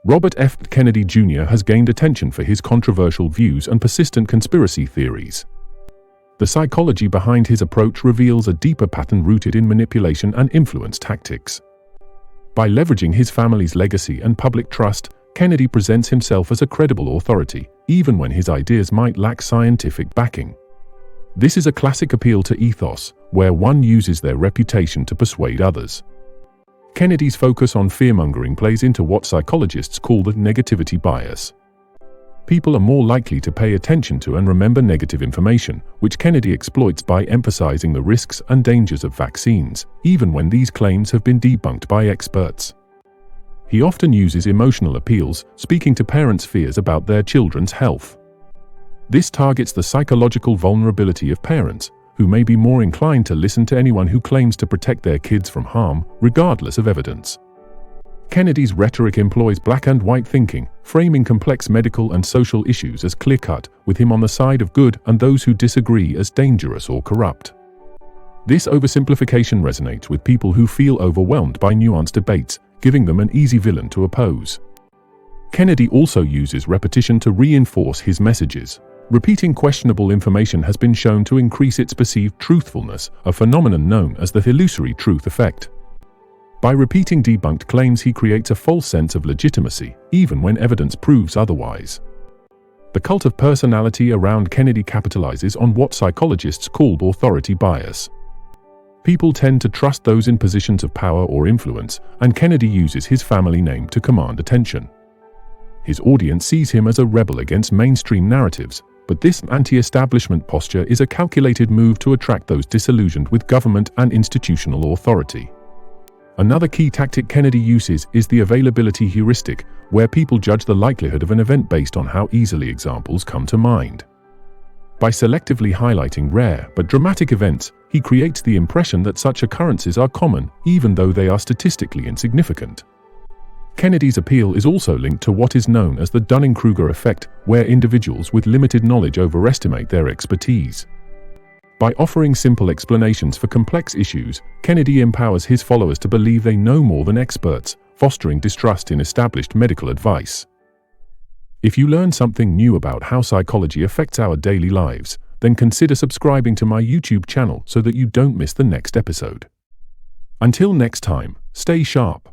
Robert F. Kennedy Jr. has gained attention for his controversial views and persistent conspiracy theories. The psychology behind his approach reveals a deeper pattern rooted in manipulation and influence tactics. By leveraging his family's legacy and public trust, Kennedy presents himself as a credible authority, even when his ideas might lack scientific backing. This is a classic appeal to ethos, where one uses their reputation to persuade others. Kennedy's focus on fearmongering plays into what psychologists call the negativity bias. People are more likely to pay attention to and remember negative information, which Kennedy exploits by emphasizing the risks and dangers of vaccines, even when these claims have been debunked by experts. He often uses emotional appeals, speaking to parents' fears about their children's health. This targets the psychological vulnerability of parents, who may be more inclined to listen to anyone who claims to protect their kids from harm, regardless of evidence. Kennedy's rhetoric employs black and white thinking, framing complex medical and social issues as clear-cut, with him on the side of good and those who disagree as dangerous or corrupt. This oversimplification resonates with people who feel overwhelmed by nuanced debates, giving them an easy villain to oppose. Kennedy also uses repetition to reinforce his messages. Repeating questionable information has been shown to increase its perceived truthfulness, a phenomenon known as the illusory truth effect. By repeating debunked claims, he creates a false sense of legitimacy, even when evidence proves otherwise. The cult of personality around Kennedy capitalizes on what psychologists call authority bias. People tend to trust those in positions of power or influence, and Kennedy uses his family name to command attention. His audience sees him as a rebel against mainstream narratives, but this anti-establishment posture is a calculated move to attract those disillusioned with government and institutional authority. Another key tactic Kennedy uses is the availability heuristic, where people judge the likelihood of an event based on how easily examples come to mind. By selectively highlighting rare but dramatic events, he creates the impression that such occurrences are common, even though they are statistically insignificant. Kennedy's appeal is also linked to what is known as the Dunning-Kruger effect, where individuals with limited knowledge overestimate their expertise. By offering simple explanations for complex issues, Kennedy empowers his followers to believe they know more than experts, fostering distrust in established medical advice. If you learn something new about how psychology affects our daily lives, then consider subscribing to my YouTube channel so that you don't miss the next episode. Until next time, stay sharp.